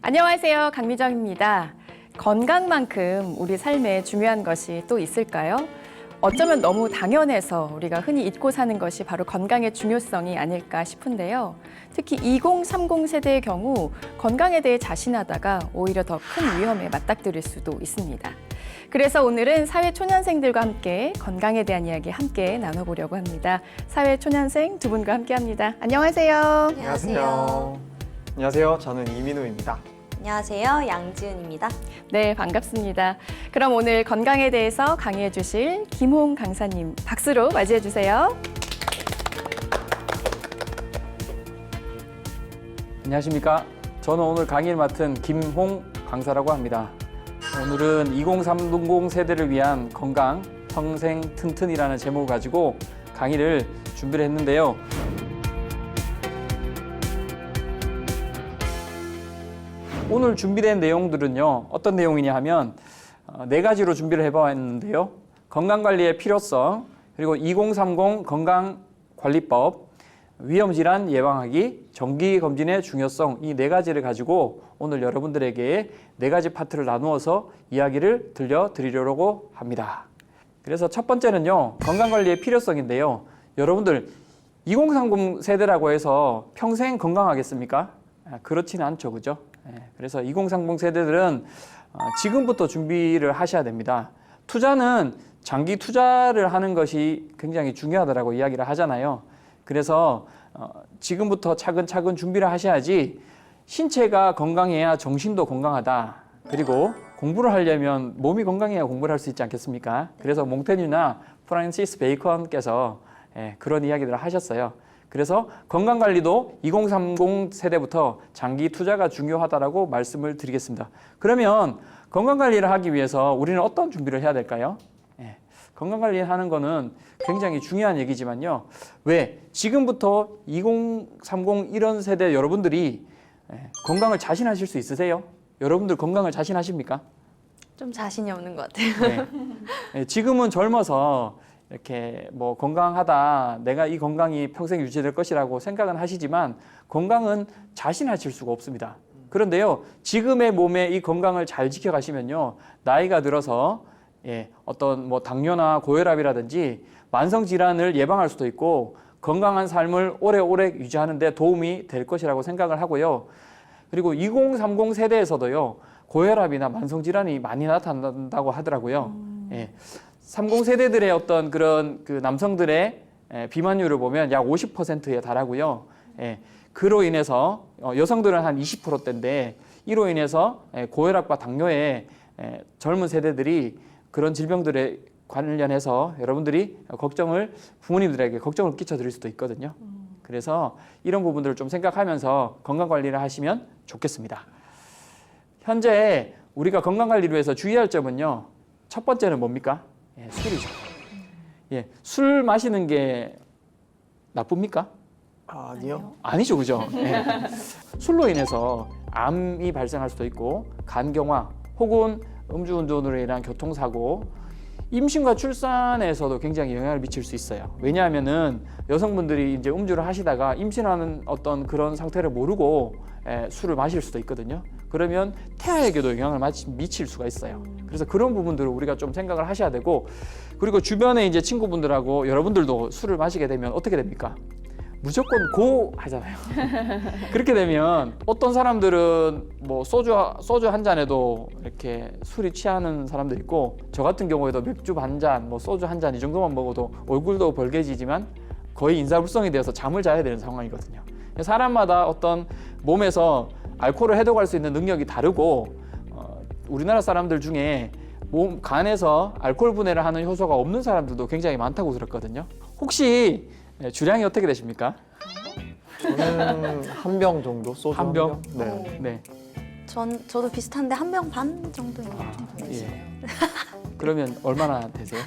안녕하세요. 강미정입니다. 건강만큼 우리 삶에 중요한 것이 또 있을까요? 어쩌면 너무 당연해서 우리가 흔히 잊고 사는 것이 바로 건강의 중요성이 아닐까 싶은데요. 특히 2030 세대의 경우 건강에 대해 자신하다가 오히려 더 큰 위험에 맞닥뜨릴 수도 있습니다. 그래서 오늘은 사회초년생들과 함께 건강에 대한 이야기 함께 나눠보려고 합니다. 사회초년생 두 분과 함께합니다. 안녕하세요. 안녕하세요. 안녕하세요. 저는 이민우입니다. 안녕하세요. 양지은입니다. 네, 반갑습니다. 그럼 오늘 건강에 대해서 강의해 주실 김홍 강사님 박수로 맞이해 주세요. 안녕하십니까. 저는 오늘 강의를 맡은 김홍 강사라고 합니다. 오늘은 2030 세대를 위한 건강, 평생 튼튼이라는 제목을 가지고 강의를 준비를 했는데요. 오늘 준비된 내용들은요, 어떤 내용이냐 하면 네 가지로 준비를 해봤는데요. 건강관리의 필요성, 그리고 2030 건강관리법, 위험질환 예방하기, 정기검진의 중요성, 이 네 가지를 가지고 오늘 여러분들에게 네 가지 파트를 나누어서 이야기를 들려드리려고 합니다. 그래서 첫 번째는요, 건강관리의 필요성인데요. 여러분들 2030 세대라고 해서 평생 건강하겠습니까? 그렇지는 않죠, 그죠? 그래서 2030 세대들은 지금부터 준비를 하셔야 됩니다. 투자는 장기 투자를 하는 것이 굉장히 중요하다고 이야기를 하잖아요. 그래서 지금부터 차근차근 준비를 하셔야지 신체가 건강해야 정신도 건강하다. 그리고 공부를 하려면 몸이 건강해야 공부를 할 수 있지 않겠습니까? 그래서 몽테뉴나 프란시스 베이컨께서 그런 이야기들을 하셨어요. 그래서 건강관리도 2030 세대부터 장기 투자가 중요하다고 말씀을 드리겠습니다. 그러면 건강관리를 하기 위해서 우리는 어떤 준비를 해야 될까요? 건강관리를 하는 거는 굉장히 중요한 얘기지만요. 왜? 지금부터 2030 이런 세대 여러분들이 건강을 자신하실 수 있으세요? 여러분들 건강을 자신하십니까? 좀 자신이 없는 것 같아요. 지금은 젊어서 이렇게 뭐 건강하다, 내가 이 건강이 평생 유지될 것이라고 생각은 하시지만 건강은 자신하실 수가 없습니다. 그런데요, 지금의 몸에 이 건강을 잘 지켜가시면요, 나이가 들어서 어떤 뭐 당뇨나 고혈압이라든지 만성 질환을 예방할 수도 있고 건강한 삶을 오래오래 유지하는 데 도움이 될 것이라고 생각을 하고요. 그리고 2030 세대에서도요, 고혈압이나 만성 질환이 많이 나타난다고 하더라고요. 30 세대들의 어떤 그런 그 남성들의 비만율을 보면 약 50%에 달하고요. 그로 인해서 여성들은 한 20%대인데 이로 인해서 고혈압과 당뇨에 젊은 세대들이 그런 질병들에 관련해서 여러분들이 부모님들에게 걱정을 끼쳐드릴 수도 있거든요. 그래서 이런 부분들을 좀 생각하면서 건강관리를 하시면 좋겠습니다. 현재 우리가 건강관리를 위해서 주의할 점은요, 첫 번째는 뭡니까? 술이죠. 술 마시는 게 나쁩니까? 아니요. 아니죠, 그죠? 술로 인해서 암이 발생할 수도 있고 간경화 혹은 음주운전으로 인한 교통사고, 임신과 출산에서도 굉장히 영향을 미칠 수 있어요. 왜냐하면은 여성분들이 이제 음주를 하시다가 임신하는 어떤 그런 상태를 모르고 술을 마실 수도 있거든요. 그러면 태아에게도 영향을 미칠 수가 있어요. 그래서 그런 부분들을 우리가 좀 생각을 하셔야 되고, 그리고 주변에 이제 친구분들하고 여러분들도 술을 마시게 되면 어떻게 됩니까? 무조건 고 하잖아요. 그렇게 되면 어떤 사람들은 뭐 소주 한 잔에도 이렇게 술이 취하는 사람도 있고, 저 같은 경우에도 맥주 반 잔, 뭐 소주 한 잔 이 정도만 먹어도 얼굴도 벌개지지만 거의 인사불성이 되어서 잠을 자야 되는 상황이거든요. 사람마다 어떤 몸에서 알코올을 해독할 수 있는 능력이 다르고, 우리나라 사람들 중에 간에서 알코올 분해를 하는 효소가 없는 사람들도 굉장히 많다고 들었거든요. 혹시 주량이 어떻게 되십니까? 저는 한 병 정도, 소주 한 병? 네. 저도 비슷한데 한 병 반 정도인 것 같아요. 그러면 얼마나 되세요?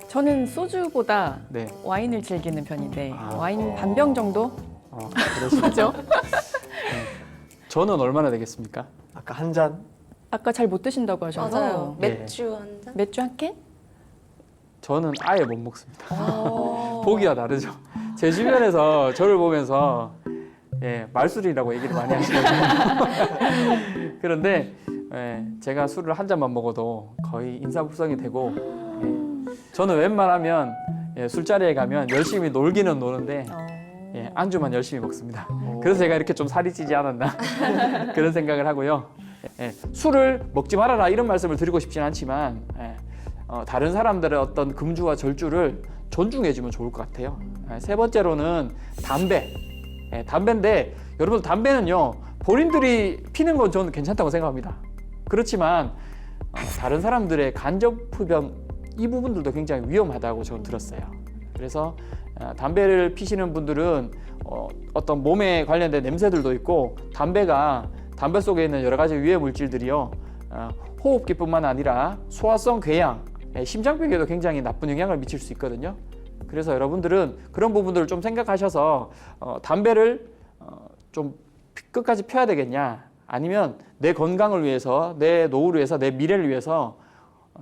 저는 소주보다 네. 와인을 즐기는 편인데 아. 와인 반병 정도? 그러시죠? 저는 얼마나 되겠습니까? 아까 한 잔? 아까 잘 못 드신다고 하셔서 맞아요. 맥주 한 잔? 맥주 한 캔? 저는 아예 못 먹습니다. 보기와 다르죠. 제 주변에서 저를 보면서 예, 말술이라고 얘기를 많이 하시거든요. 그런데 제가 술을 한 잔만 먹어도 거의 인사불성이 되고 저는 웬만하면 술자리에 가면 열심히 놀기는 노는데 안주만 열심히 먹습니다. 그래서 제가 이렇게 좀 살이 찌지 않았나 그런 생각을 하고요. 술을 먹지 말아라 이런 말씀을 드리고 싶진 않지만 다른 사람들의 어떤 금주와 절주를 존중해주면 좋을 것 같아요. 세 번째로는 담배. 담배인데 여러분 담배는요 본인들이 피는 건 저는 괜찮다고 생각합니다. 그렇지만 다른 사람들의 간접 흡연 이 부분들도 굉장히 위험하다고 저는 들었어요. 그래서 담배를 피시는 분들은 어떤 몸에 관련된 냄새들도 있고 담배 속에 있는 여러 가지 유해 물질들이요 호흡기뿐만 아니라 소화성 궤양, 심장벽에도 굉장히 나쁜 영향을 미칠 수 있거든요. 그래서 여러분들은 그런 부분들을 좀 생각하셔서 담배를 좀 끝까지 펴야 되겠냐 아니면 내 건강을 위해서 내 노후를 위해서 내 미래를 위해서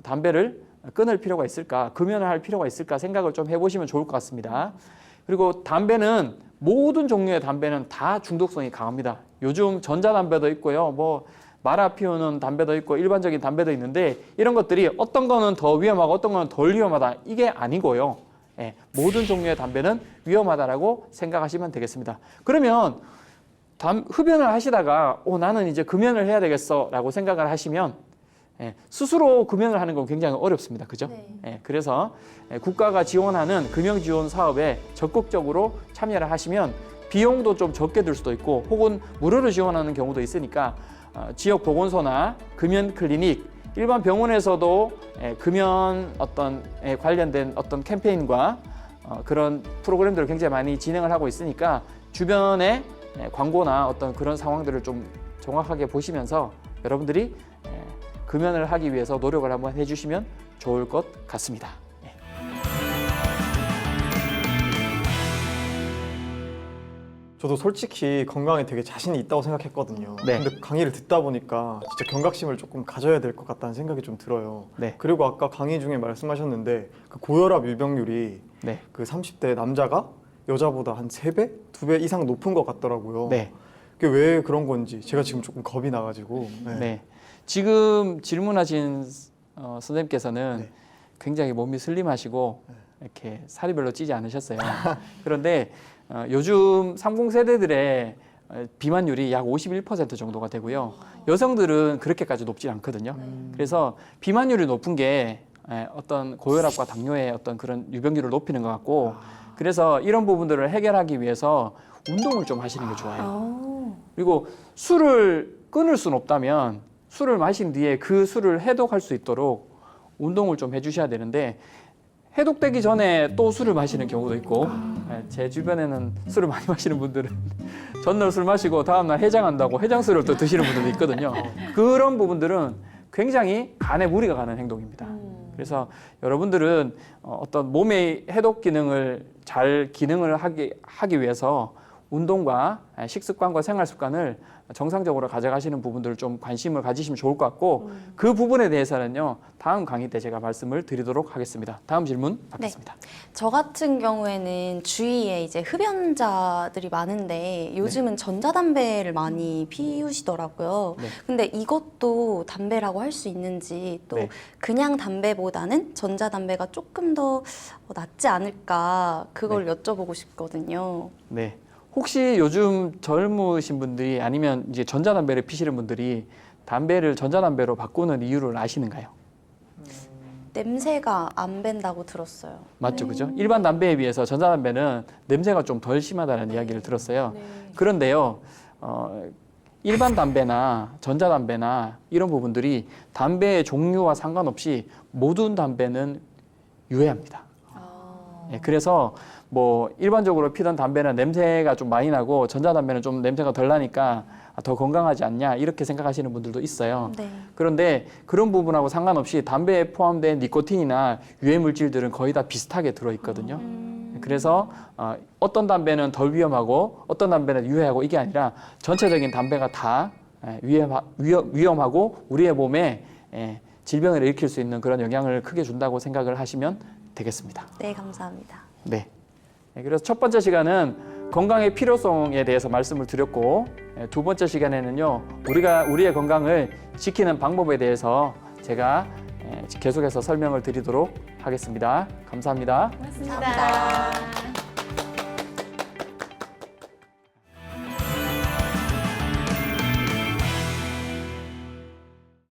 담배를 끊을 필요가 있을까 금연을 할 필요가 있을까 생각을 좀 해보시면 좋을 것 같습니다. 그리고 담배는 모든 종류의 담배는 다 중독성이 강합니다. 요즘 전자담배도 있고요 뭐 말아 피우는 담배도 있고 일반적인 담배도 있는데 이런 것들이 어떤 거는 더 위험하고 어떤 거는 덜 위험하다 이게 아니고요. 모든 종류의 담배는 위험하다라고 생각하시면 되겠습니다. 그러면 흡연을 하시다가 나는 이제 금연을 해야 되겠어 라고 생각을 하시면 스스로 금연을 하는 건 굉장히 어렵습니다. 그죠? 네. 그래서 국가가 지원하는 금연 지원 사업에 적극적으로 참여를 하시면 비용도 좀 적게 들 수도 있고 혹은 무료로 지원하는 경우도 있으니까 지역 보건소나 금연 클리닉 일반 병원에서도 금연 관련된 어떤 캠페인과 그런 프로그램들을 굉장히 많이 진행을 하고 있으니까 주변에 광고나 어떤 그런 상황들을 좀 정확하게 보시면서 여러분들이 금연을 하기 위해서 노력을 한번 해주시면 좋을 것 같습니다. 저도 솔직히 건강에 되게 자신이 있다고 생각했거든요. 네. 근데 강의를 듣다 보니까 진짜 경각심을 조금 가져야 될 것 같다는 생각이 좀 들어요. 네. 그리고 아까 강의 중에 말씀하셨는데 그 고혈압 유병률이 네. 그 30대 남자가 여자보다 한 3배? 2배 이상 높은 것 같더라고요. 네. 그게 왜 그런 건지 제가 지금 조금 겁이 나가지고. 네. 지금 질문하신 선생님께서는 네. 굉장히 몸이 슬림하시고 이렇게 살이 별로 찌지 않으셨어요. 그런데 요즘 30세대들의 비만율이 약 51% 정도가 되고요. 여성들은 그렇게까지 높지 않거든요. 그래서 비만율이 높은 게 어떤 고혈압과 당뇨의 어떤 그런 유병률을 높이는 것 같고 그래서 이런 부분들을 해결하기 위해서 운동을 좀 하시는 게 좋아요. 그리고 술을 끊을 수는 없다면 술을 마신 뒤에 그 술을 해독할 수 있도록 운동을 좀 해주셔야 되는데 해독되기 전에 또 술을 마시는 경우도 있고 제 주변에는 술을 많이 마시는 분들은 전날 술 마시고 다음날 해장한다고 해장술을 또 드시는 분들도 있거든요. 그런 부분들은 굉장히 간에 무리가 가는 행동입니다. 그래서 여러분들은 어떤 몸의 해독 기능을 잘 기능을 하기 위해서 운동과 식습관과 생활 습관을 정상적으로 가져가시는 부분들을 좀 관심을 가지시면 좋을 것 같고 그 부분에 대해서는요 다음 강의 때 제가 말씀을 드리도록 하겠습니다. 다음 질문 받겠습니다. 저 같은 경우에는 주위에 이제 흡연자들이 많은데 요즘은 전자담배를 많이 피우시더라고요. 네. 근데 이것도 담배라고 할 수 있는지 또 네. 그냥 담배보다는 전자담배가 조금 더 낫지 않을까 그걸 여쭤보고 싶거든요. 네. 혹시 요즘 젊으신 분들이 아니면 이제 전자담배를 피시는 분들이 담배를 전자담배로 바꾸는 이유를 아시는가요? 냄새가 안 밴다고 들었어요. 맞죠, 그죠? 일반 담배에 비해서 전자담배는 냄새가 좀 덜 심하다는 이야기를 들었어요. 그런데요, 일반 담배나 전자담배나 이런 부분들이 담배의 종류와 상관없이 모든 담배는 유해합니다. 그래서 뭐 일반적으로 피던 담배는 냄새가 좀 많이 나고 전자담배는 좀 냄새가 덜 나니까 더 건강하지 않냐 이렇게 생각하시는 분들도 있어요. 네. 그런데 그런 부분하고 상관없이 담배에 포함된 니코틴이나 유해 물질들은 거의 다 비슷하게 들어있거든요. 그래서 어떤 담배는 덜 위험하고 어떤 담배는 유해하고 이게 아니라 전체적인 담배가 다 위험하고 우리의 몸에 질병을 일으킬 수 있는 그런 영향을 크게 준다고 생각을 하시면 되겠습니다. 네, 감사합니다. 네. 그래서 첫 번째 시간은 건강의 필요성에 대해서 말씀을 드렸고, 두 번째 시간에는요, 우리가 우리의 건강을 지키는 방법에 대해서 제가 계속해서 설명을 드리도록 하겠습니다. 감사합니다. 고맙습니다.